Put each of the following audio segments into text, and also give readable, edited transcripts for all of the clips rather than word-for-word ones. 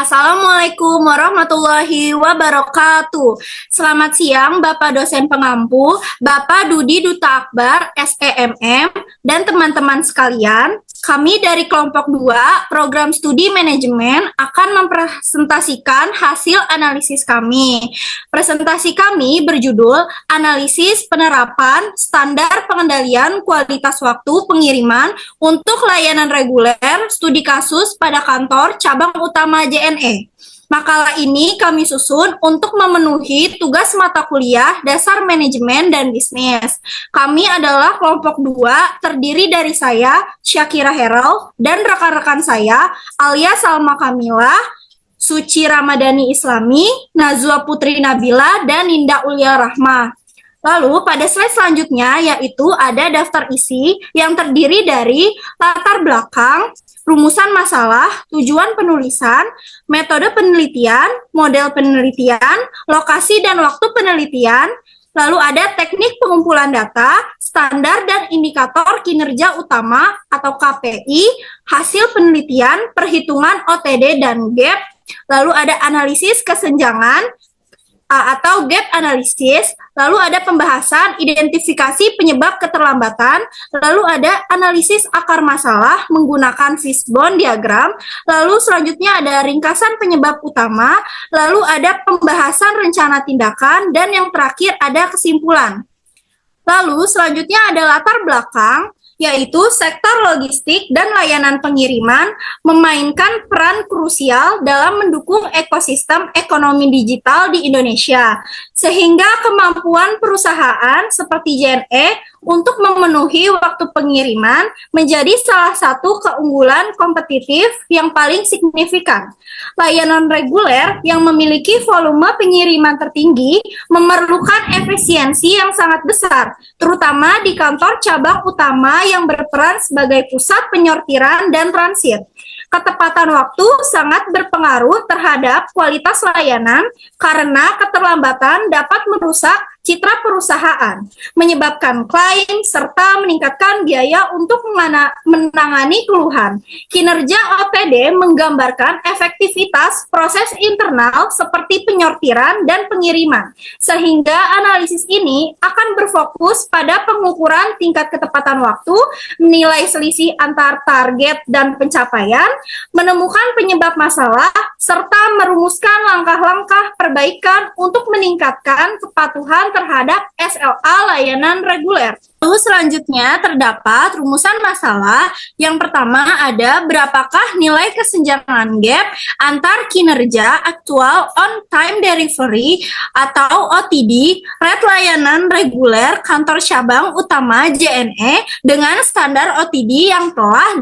Assalamualaikum warahmatullahi wabarakatuh. Selamat siang Bapak dosen pengampu, Bapak Dudi Duta Akbar, SEMM, dan teman-teman sekalian. Kami dari kelompok 2, program studi manajemen akan mempresentasikan hasil analisis kami. Presentasi kami berjudul Analisis Penerapan Standar Pengendalian Kualitas Waktu Pengiriman untuk Layanan Reguler Studi Kasus pada Kantor Cabang Utama JNE. Makalah ini kami susun untuk memenuhi tugas mata kuliah dasar manajemen dan bisnis. Kami adalah kelompok 2 terdiri dari saya, Syakira Herald, dan rekan-rekan saya, Alia Salma Kamila, Suci Ramadhani Islami, Nazwa Putri Nabila, dan Ninda Ulia Rahma. Lalu pada slide selanjutnya yaitu ada daftar isi yang terdiri dari latar belakang, rumusan masalah, tujuan penulisan, metode penelitian, model penelitian, lokasi dan waktu penelitian, lalu ada teknik pengumpulan data, standar dan indikator kinerja utama atau KPI, hasil penelitian, perhitungan OTD dan gap, lalu ada analisis kesenjangan, atau gap analisis, lalu ada pembahasan identifikasi penyebab keterlambatan, lalu ada analisis akar masalah menggunakan fishbone diagram, lalu selanjutnya ada ringkasan penyebab utama, lalu ada pembahasan rencana tindakan, dan yang terakhir ada kesimpulan. Lalu selanjutnya ada latar belakang, yaitu sektor logistik dan layanan pengiriman memainkan peran krusial dalam mendukung ekosistem ekonomi digital di Indonesia, sehingga kemampuan perusahaan seperti JNE untuk memenuhi waktu pengiriman menjadi salah satu keunggulan kompetitif yang paling signifikan. Layanan reguler yang memiliki volume pengiriman tertinggi memerlukan efisiensi yang sangat besar, terutama di kantor cabang utama yang berperan sebagai pusat penyortiran dan transit. Ketepatan waktu sangat berpengaruh terhadap kualitas layanan karena keterlambatan dapat merusak citra perusahaan, menyebabkan klaim, serta meningkatkan biaya untuk menangani keluhan. Kinerja OTD menggambarkan efektivitas proses internal seperti penyortiran dan pengiriman, sehingga analisis ini akan berfokus pada pengukuran tingkat ketepatan waktu, menilai selisih antar target dan pencapaian, menemukan penyebab masalah, serta merumuskan langkah-langkah perbaikan untuk meningkatkan kepatuhan terhadap SLA layanan reguler. Lalu selanjutnya terdapat rumusan masalah. Yang pertama ada berapakah nilai kesenjangan gap antar kinerja actual on time delivery atau OTD rate layanan reguler kantor cabang utama JNE dengan standar OTD yang telah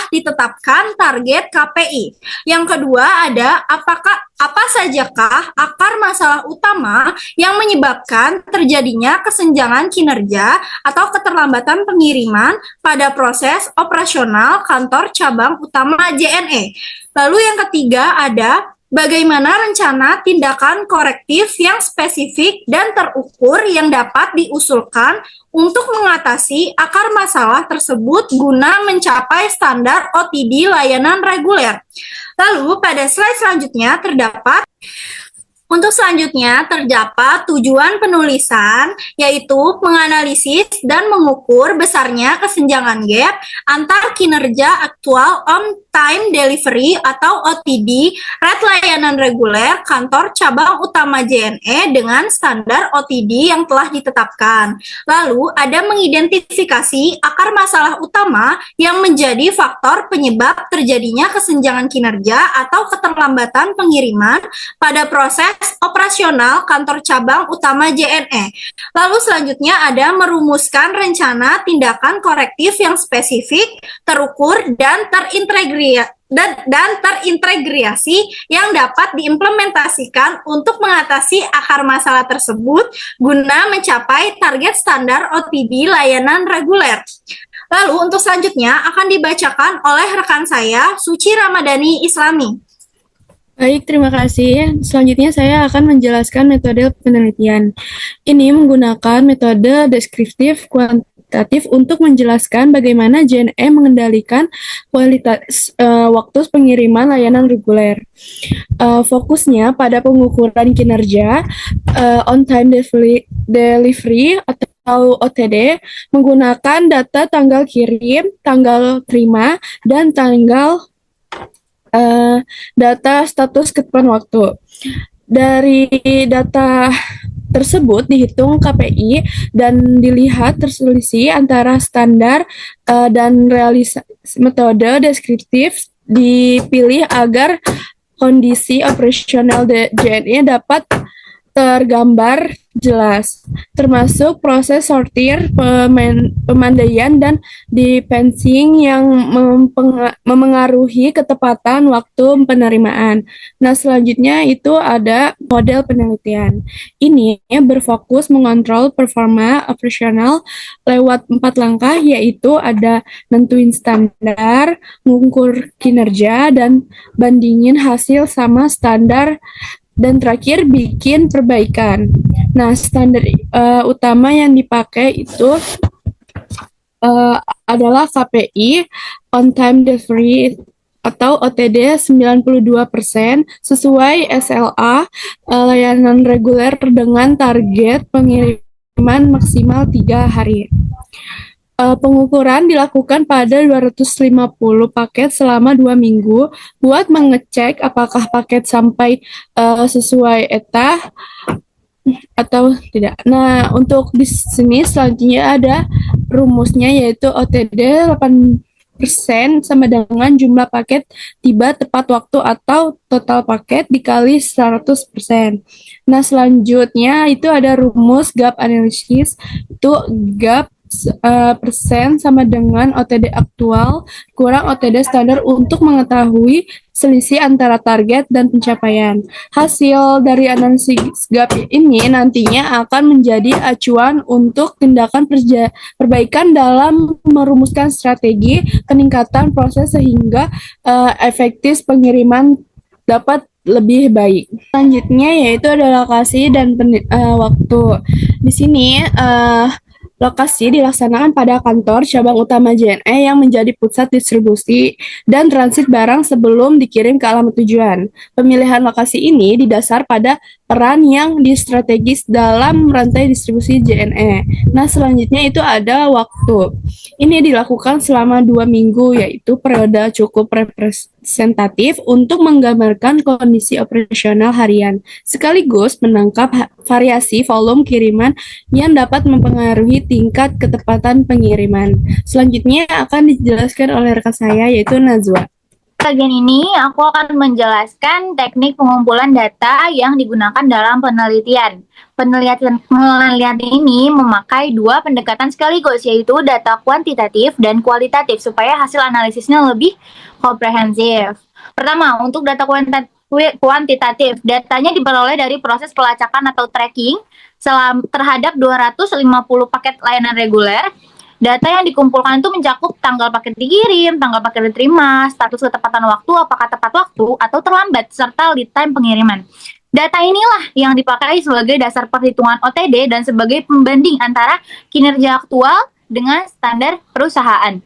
ditetapkan target KPI. Yang kedua ada apa sajakah akar masalah utama yang menyebabkan terjadinya kesenjangan kinerja atau keterlambatan pengiriman pada proses operasional kantor cabang utama JNE. Lalu yang ketiga ada bagaimana rencana tindakan korektif yang spesifik dan terukur yang dapat diusulkan untuk mengatasi akar masalah tersebut guna mencapai standar OTD layanan reguler. Lalu pada slide selanjutnya terdapat tujuan penulisan, yaitu menganalisis dan mengukur besarnya kesenjangan gap antar kinerja aktual on time delivery atau OTD rate layanan reguler kantor cabang utama JNE dengan standar OTD yang telah ditetapkan. Lalu ada mengidentifikasi akar masalah utama yang menjadi faktor penyebab terjadinya kesenjangan kinerja atau keterlambatan pengiriman pada proses operasional kantor cabang utama JNE. Lalu selanjutnya ada merumuskan rencana tindakan korektif yang spesifik, terukur, dan terintegrasi yang dapat diimplementasikan untuk mengatasi akar masalah tersebut guna mencapai target standar OTD layanan reguler. Lalu untuk selanjutnya akan dibacakan oleh rekan saya, Suci Ramadhani Islami. Baik, terima kasih. Selanjutnya saya akan menjelaskan metode penelitian. Ini menggunakan metode deskriptif kualitatif untuk menjelaskan bagaimana JNE mengendalikan kualitas waktu pengiriman layanan reguler. Fokusnya pada pengukuran kinerja on-time delivery atau OTD menggunakan data tanggal kirim, tanggal terima, dan tanggal data status ketepan waktu. Dari data tersebut dihitung KPI dan dilihat terselisih antara standar dan realisasi metode deskriptif dipilih agar kondisi operasional JNE dapat tergambar jelas, termasuk proses sortir, pemandaian, dan dispensing yang memengaruhi ketepatan waktu penerimaan. Nah, selanjutnya itu ada model penelitian. Ini berfokus mengontrol performa operasional lewat 4 langkah, yaitu ada nentuin standar, mengukur kinerja, dan bandingin hasil sama standar, dan terakhir bikin perbaikan. Nah, standar utama yang dipakai itu adalah KPI, on time delivery atau OTD 92% sesuai SLA, layanan reguler dengan target pengiriman maksimal 3 hari. Pengukuran dilakukan pada 250 paket selama 2 minggu buat mengecek apakah paket sampai sesuai ETA atau tidak. Nah, untuk di sini selanjutnya ada rumusnya, yaitu OTD 8% sama dengan jumlah paket tiba tepat waktu atau total paket dikali 100%. Nah, selanjutnya itu ada rumus gap analysis, itu gap persen sama dengan OTD aktual kurang OTD standar untuk mengetahui selisih antara target dan pencapaian. Hasil dari analisis gap ini nantinya akan menjadi acuan untuk tindakan perbaikan dalam merumuskan strategi peningkatan proses sehingga efektif pengiriman dapat lebih baik. Selanjutnya yaitu ada lokasi dan waktu. Di sini lokasi dilaksanakan pada kantor cabang utama JNE yang menjadi pusat distribusi dan transit barang sebelum dikirim ke alamat tujuan. Pemilihan lokasi ini didasar pada peran yang strategis dalam rantai distribusi JNE. Nah, selanjutnya itu ada waktu. Ini dilakukan selama 2 minggu, yaitu periode cukup representatif untuk menggambarkan kondisi operasional harian, sekaligus menangkap variasi volume kiriman yang dapat mempengaruhi tingkat ketepatan pengiriman. Selanjutnya akan dijelaskan oleh rekan saya, yaitu Najwa. Bagian ini aku akan menjelaskan teknik pengumpulan data yang digunakan dalam penelitian. Penelitian ini memakai 2 pendekatan sekaligus, yaitu data kuantitatif dan kualitatif, supaya hasil analisisnya lebih komprehensif. Pertama, untuk data kuantitatif, datanya diperoleh dari proses pelacakan atau tracking terhadap 250 paket layanan reguler. Data yang dikumpulkan itu mencakup tanggal paket dikirim, tanggal paket diterima, status ketepatan waktu, apakah tepat waktu atau terlambat, serta lead time pengiriman. Data inilah yang dipakai sebagai dasar perhitungan OTD dan sebagai pembanding antara kinerja aktual dengan standar perusahaan.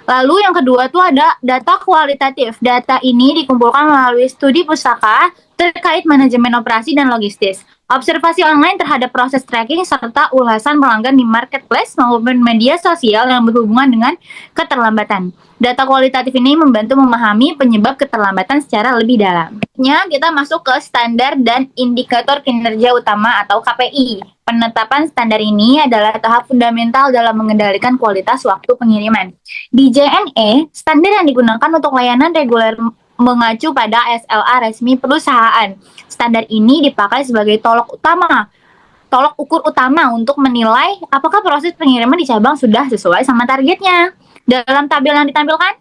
Lalu yang kedua itu ada data kualitatif. Data ini dikumpulkan melalui studi pustaka terkait manajemen operasi dan logistis, observasi online terhadap proses tracking, serta ulasan pelanggan di marketplace maupun media sosial yang berhubungan dengan keterlambatan. Data kualitatif ini membantu memahami penyebab keterlambatan secara lebih dalam. Kita masuk ke standar dan indikator kinerja utama atau KPI. Penetapan standar ini adalah tahap fundamental dalam mengendalikan kualitas waktu pengiriman. Di JNE, standar yang digunakan untuk layanan reguler mengacu pada SLA resmi perusahaan. Standar ini dipakai sebagai tolok ukur utama untuk menilai apakah proses pengiriman di cabang sudah sesuai sama targetnya. Dalam tabel yang ditampilkan,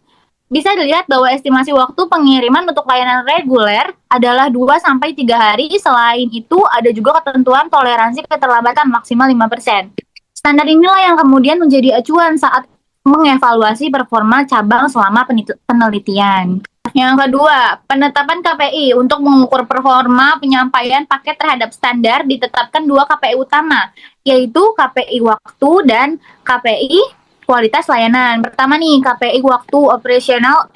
bisa dilihat bahwa estimasi waktu pengiriman untuk layanan reguler adalah 2-3 hari. Selain itu, ada juga ketentuan toleransi keterlambatan maksimal 5%. Standar inilah yang kemudian menjadi acuan saat mengevaluasi performa cabang selama penelitian. Yang kedua, penetapan KPI untuk mengukur performa penyampaian paket terhadap standar ditetapkan dua KPI utama, yaitu KPI waktu dan KPI kualitas layanan. Pertama nih, KPI waktu operational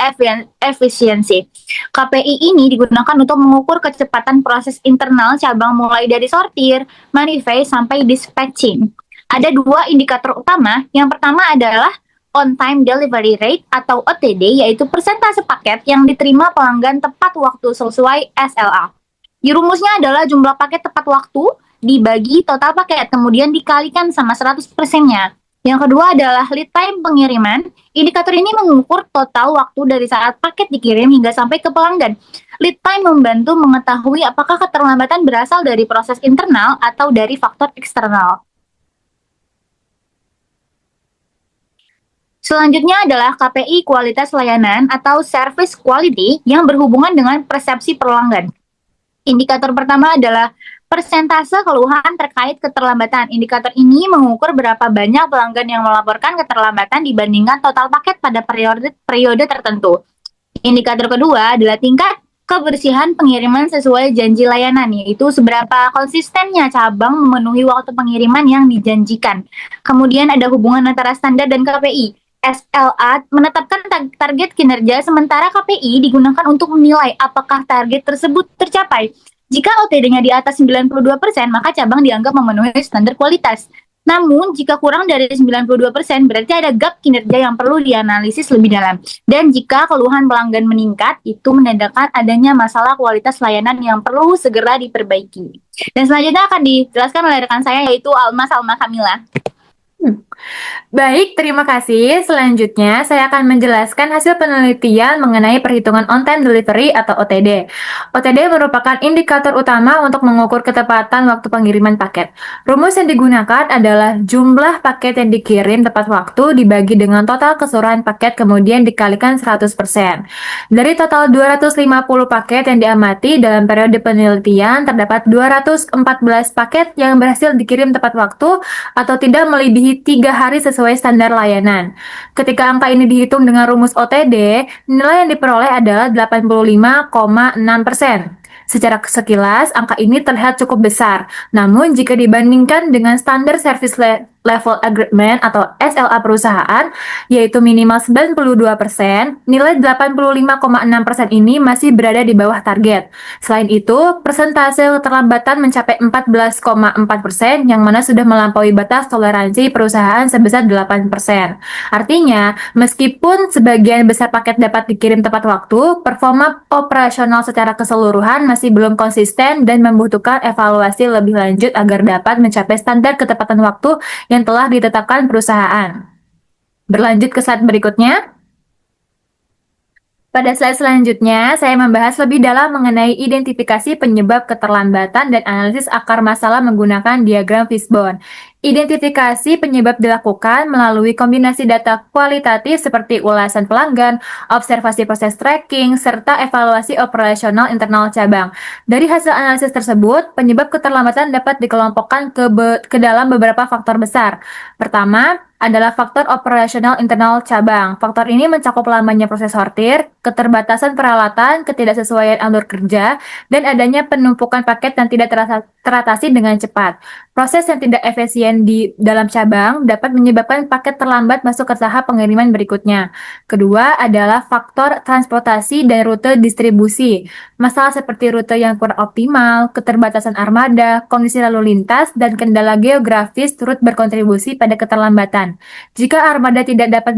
efficiency. KPI ini digunakan untuk mengukur kecepatan proses internal cabang mulai dari sortir, manifest, sampai dispatching. Ada dua indikator utama. Yang pertama adalah on-time delivery rate atau OTD, yaitu persentase paket yang diterima pelanggan tepat waktu sesuai SLA. Rumusnya adalah jumlah paket tepat waktu dibagi total paket, kemudian dikalikan sama 100%-nya. Yang kedua adalah lead time pengiriman. Indikator ini mengukur total waktu dari saat paket dikirim hingga sampai ke pelanggan. Lead time membantu mengetahui apakah keterlambatan berasal dari proses internal atau dari faktor eksternal. Selanjutnya adalah KPI kualitas layanan atau service quality yang berhubungan dengan persepsi pelanggan. Indikator pertama adalah persentase keluhan terkait keterlambatan. Indikator ini mengukur berapa banyak pelanggan yang melaporkan keterlambatan dibandingkan total paket pada periode tertentu. Indikator kedua adalah tingkat kebersihan pengiriman sesuai janji layanan, yaitu seberapa konsistennya cabang memenuhi waktu pengiriman yang dijanjikan. Kemudian ada hubungan antara standar dan KPI. SLA menetapkan target kinerja, sementara KPI digunakan untuk menilai apakah target tersebut tercapai. Jika OTD-nya di atas 92%, maka cabang dianggap memenuhi standar kualitas. Namun, jika kurang dari 92%, berarti ada gap kinerja yang perlu dianalisis lebih dalam. Dan jika keluhan pelanggan meningkat, itu menandakan adanya masalah kualitas layanan yang perlu segera diperbaiki. Dan selanjutnya akan dijelaskan oleh rekan saya, yaitu Alma Salma Kamila. Baik, terima kasih. Selanjutnya, saya akan menjelaskan hasil penelitian mengenai perhitungan on-time delivery atau OTD. OTD merupakan indikator utama untuk mengukur ketepatan waktu pengiriman paket. Rumus yang digunakan adalah jumlah paket yang dikirim tepat waktu dibagi dengan total keseluruhan paket kemudian dikalikan 100%. Dari total 250 paket yang diamati dalam periode penelitian, terdapat 214 paket yang berhasil dikirim tepat waktu atau tidak melebihi 3 hari sesuai standar layanan. Ketika angka ini dihitung dengan rumus OTD, nilai yang diperoleh adalah 85,6%. Secara sekilas, angka ini terlihat cukup besar. Namun, jika dibandingkan dengan standar service level agreement atau SLA perusahaan, yaitu minimal 92%, nilai 85,6% ini masih berada di bawah target. Selain itu, persentase keterlambatan mencapai 14,4%, yang mana sudah melampaui batas toleransi perusahaan sebesar 8%. Artinya, meskipun sebagian besar paket dapat dikirim tepat waktu, performa operasional secara keseluruhan masih belum konsisten dan membutuhkan evaluasi lebih lanjut agar dapat mencapai standar ketepatan waktu yang telah ditetapkan perusahaan. Berlanjut ke slide berikutnya. Pada slide selanjutnya, saya membahas lebih dalam mengenai identifikasi penyebab keterlambatan dan analisis akar masalah menggunakan diagram fishbone. Identifikasi penyebab dilakukan melalui kombinasi data kualitatif seperti ulasan pelanggan, observasi proses tracking, serta evaluasi operasional internal cabang. Dari hasil analisis tersebut, penyebab keterlambatan dapat dikelompokkan ke dalam beberapa faktor besar. Pertama, adalah faktor operasional internal cabang. Faktor ini mencakup lamanya proses sortir, keterbatasan peralatan, ketidaksesuaian alur kerja, dan adanya penumpukan paket yang tidak teratasi dengan cepat. Proses yang tidak efisien di dalam cabang dapat menyebabkan paket terlambat masuk ke tahap pengiriman berikutnya. Kedua adalah faktor transportasi dan rute distribusi. Masalah seperti rute yang kurang optimal, keterbatasan armada, kondisi lalu lintas, dan kendala geografis turut berkontribusi pada keterlambatan. Jika armada tidak dapat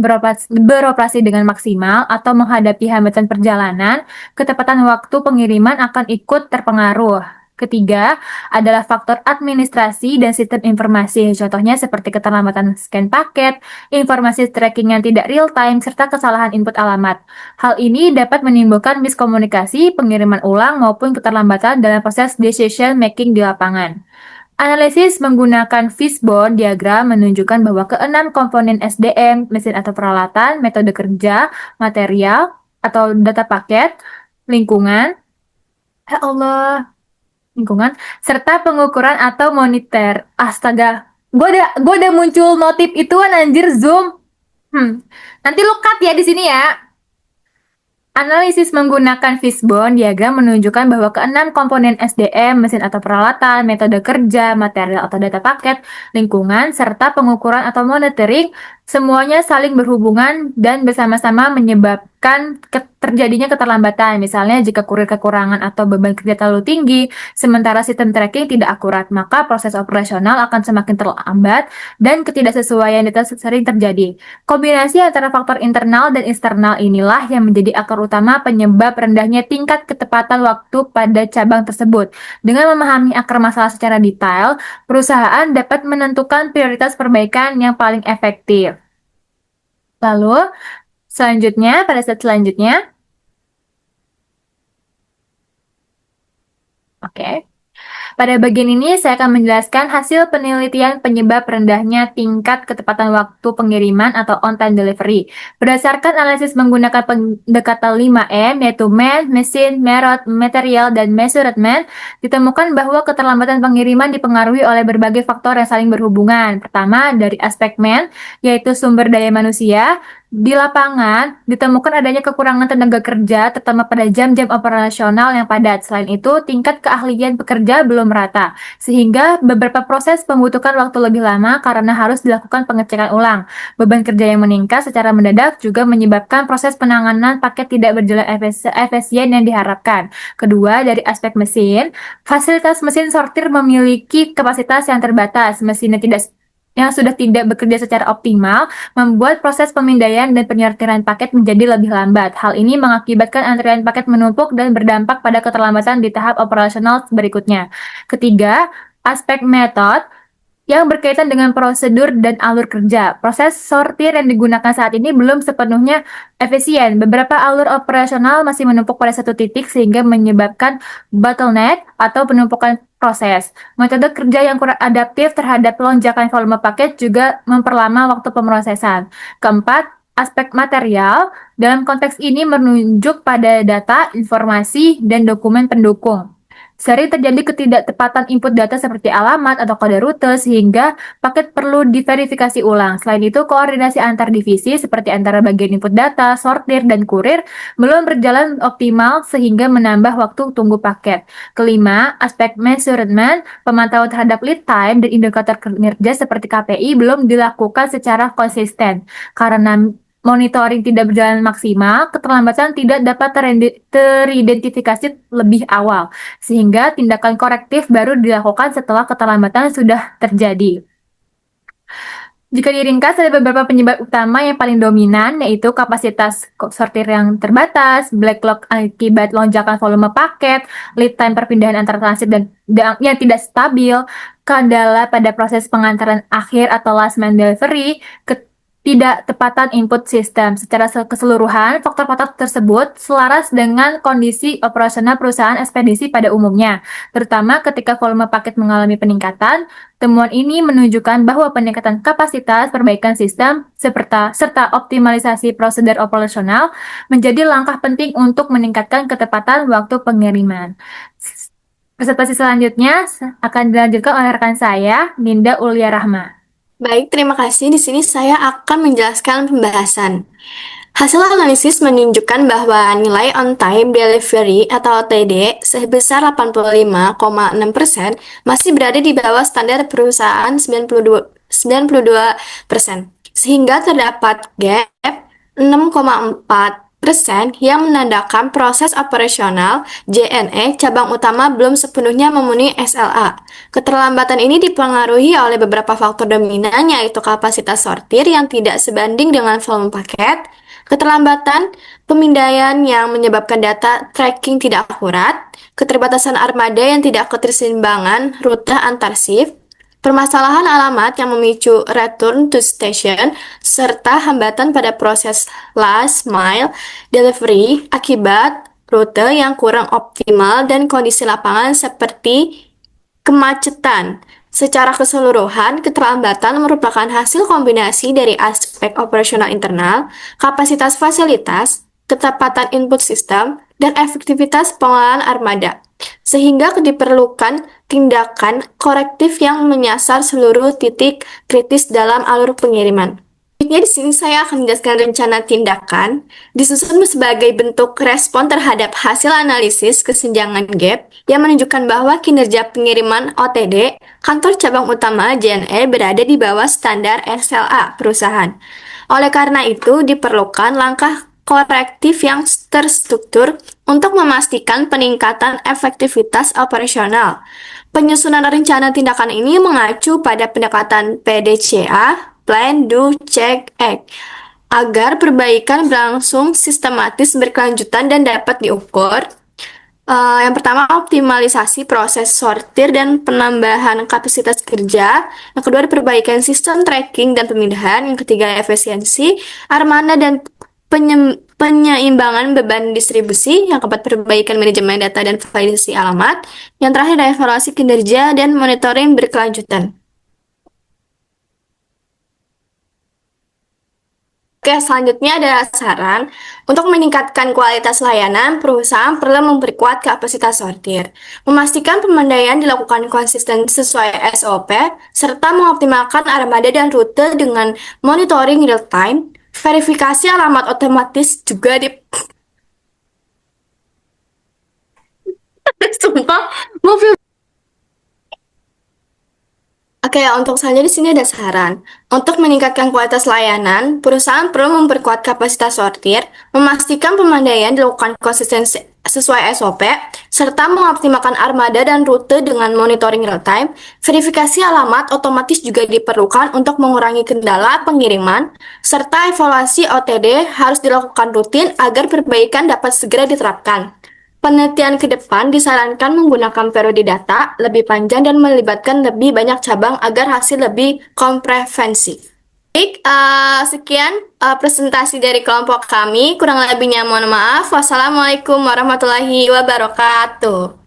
beroperasi dengan maksimal atau menghadapi hambatan perjalanan, ketepatan waktu pengiriman akan ikut terpengaruh. Ketiga adalah faktor administrasi dan sistem informasi, contohnya seperti keterlambatan scan paket, informasi tracking yang tidak real-time, serta kesalahan input alamat. Hal ini dapat menimbulkan miskomunikasi, pengiriman ulang, maupun keterlambatan dalam proses decision making di lapangan. Analisis menggunakan fishbone diagram menunjukkan bahwa keenam komponen SDM, mesin atau peralatan, metode kerja, material atau data paket, lingkungan, serta pengukuran atau monitor. Astaga, gue udah muncul notif ituan anjir Zoom. Nanti lu cut ya di sini ya. Analisis menggunakan fishbone diagram menunjukkan bahwa keenam komponen SDM, mesin atau peralatan, metode kerja, material atau data paket, lingkungan, serta pengukuran atau monitoring semuanya saling berhubungan dan bersama-sama menyebabkan terjadinya keterlambatan. Misalnya jika kurir kekurangan atau beban kerja terlalu tinggi, sementara sistem tracking tidak akurat, maka proses operasional akan semakin terlambat dan ketidaksesuaian data sering terjadi. Kombinasi antara faktor internal dan eksternal inilah yang menjadi akar utama penyebab rendahnya tingkat ketepatan waktu pada cabang tersebut. Dengan memahami akar masalah secara detail, perusahaan dapat menentukan prioritas perbaikan yang paling efektif. Lalu, pada slide selanjutnya, oke. Pada bagian ini saya akan menjelaskan hasil penelitian penyebab rendahnya tingkat ketepatan waktu pengiriman atau on-time delivery. Berdasarkan analisis menggunakan pendekatan 5M, yaitu man, mesin, method, material, dan measurement, ditemukan bahwa keterlambatan pengiriman dipengaruhi oleh berbagai faktor yang saling berhubungan. Pertama, dari aspek man, yaitu sumber daya manusia. Di lapangan, ditemukan adanya kekurangan tenaga kerja, terutama pada jam-jam operasional yang padat. Selain itu, tingkat keahlian pekerja belum merata, sehingga beberapa proses membutuhkan waktu lebih lama karena harus dilakukan pengecekan ulang. Beban kerja yang meningkat secara mendadak juga menyebabkan proses penanganan paket tidak berjalan efisien yang diharapkan. Kedua, dari aspek mesin, fasilitas mesin sortir memiliki kapasitas yang terbatas. Mesinnya yang sudah tidak bekerja secara optimal, membuat proses pemindaian dan penyortiran paket menjadi lebih lambat. Hal ini mengakibatkan antrian paket menumpuk dan berdampak pada keterlambatan di tahap operasional berikutnya. Ketiga, aspek metode yang berkaitan dengan prosedur dan alur kerja. Proses sortir yang digunakan saat ini belum sepenuhnya efisien. Beberapa alur operasional masih menumpuk pada satu titik sehingga menyebabkan bottleneck atau penumpukan proses. Metode kerja yang kurang adaptif terhadap lonjakan volume paket juga memperlama waktu pemrosesan. Keempat, aspek material dalam konteks ini menunjuk pada data, informasi, dan dokumen pendukung. Sering terjadi ketidaktepatan input data seperti alamat atau kode rute sehingga paket perlu diverifikasi ulang. Selain itu, koordinasi antar divisi seperti antara bagian input data, sortir, dan kurir belum berjalan optimal sehingga menambah waktu tunggu paket. Kelima, aspek measurement, pemantauan terhadap lead time dan indikator kinerja seperti KPI belum dilakukan secara konsisten. Karena monitoring tidak berjalan maksimal, keterlambatan tidak dapat teridentifikasi lebih awal, sehingga tindakan korektif baru dilakukan setelah keterlambatan sudah terjadi. Jika diringkas, ada beberapa penyebab utama yang paling dominan, yaitu kapasitas sortir yang terbatas, backlog akibat lonjakan volume paket, lead time perpindahan antar transit dan yang tidak stabil, kendala pada proses pengantaran akhir atau last mile delivery, tidak tepatan input sistem. Secara keseluruhan, faktor-faktor tersebut selaras dengan kondisi operasional perusahaan ekspedisi pada umumnya, terutama ketika volume paket mengalami peningkatan. Temuan ini menunjukkan bahwa peningkatan kapasitas, perbaikan sistem, serta optimalisasi prosedur operasional menjadi langkah penting untuk meningkatkan ketepatan waktu pengiriman. Presentasi selanjutnya akan dilanjutkan oleh rekan saya, Ninda Ulia Rahma. Baik, terima kasih. Di sini saya akan menjelaskan pembahasan. Hasil analisis menunjukkan bahwa nilai on-time delivery atau OTD sebesar 85,6% masih berada di bawah standar perusahaan 92%, sehingga terdapat gap 6,4% yang menandakan proses operasional JNE cabang utama belum sepenuhnya memenuhi SLA. Keterlambatan ini dipengaruhi oleh beberapa faktor dominan, yaitu kapasitas sortir yang tidak sebanding dengan volume paket, keterlambatan pemindaian yang menyebabkan data tracking tidak akurat, keterbatasan armada yang tidak keterseimbangan rute antar shift, permasalahan alamat yang memicu return to station, serta hambatan pada proses last mile delivery akibat rute yang kurang optimal dan kondisi lapangan seperti kemacetan. Secara keseluruhan, keterlambatan merupakan hasil kombinasi dari aspek operasional internal, kapasitas fasilitas, ketepatan input sistem, dan efektivitas pengelolaan armada, sehingga diperlukan tindakan korektif yang menyasar seluruh titik kritis dalam alur pengiriman. Selanjutnya di sini saya akan menjelaskan rencana tindakan disusun sebagai bentuk respon terhadap hasil analisis kesenjangan gap yang menunjukkan bahwa kinerja pengiriman OTD kantor cabang utama JNE berada di bawah standar SLA perusahaan. Oleh karena itu, diperlukan langkah korektif yang terstruktur untuk memastikan peningkatan efektivitas operasional. Penyusunan rencana tindakan ini mengacu pada pendekatan PDCA, Plan, Do, Check, Act, agar perbaikan berlangsung sistematis, berkelanjutan, dan dapat diukur. Yang pertama, optimalisasi proses sortir dan penambahan kapasitas kerja. Yang kedua, perbaikan sistem tracking dan pemindahan. Yang ketiga, efisiensi armada dan penyeimbangan beban distribusi. Yang keempat, perbaikan manajemen data dan validasi alamat. Yang terakhir, ada evaluasi kinerja dan monitoring berkelanjutan. Oke, selanjutnya ada saran. Untuk meningkatkan kualitas layanan, perusahaan perlu memperkuat kapasitas sortir, memastikan pemandaian dilakukan konsisten sesuai SOP, serta mengoptimalkan armada dan rute dengan monitoring real-time. Verifikasi alamat otomatis juga di... Sumpah, mobil. Oke, untuk selanjutnya di sini ada saran. Untuk meningkatkan kualitas layanan, perusahaan perlu memperkuat kapasitas sortir, memastikan pemandaian dilakukan konsisten sesuai SOP, serta mengoptimalkan armada dan rute dengan monitoring real-time. Verifikasi alamat otomatis juga diperlukan untuk mengurangi kendala pengiriman, serta evaluasi OTD harus dilakukan rutin agar perbaikan dapat segera diterapkan. Penelitian ke depan disarankan menggunakan periode data lebih panjang dan melibatkan lebih banyak cabang agar hasil lebih komprehensif. Baik, sekian presentasi dari kelompok kami. Kurang lebihnya mohon maaf. Wassalamualaikum warahmatullahi wabarakatuh.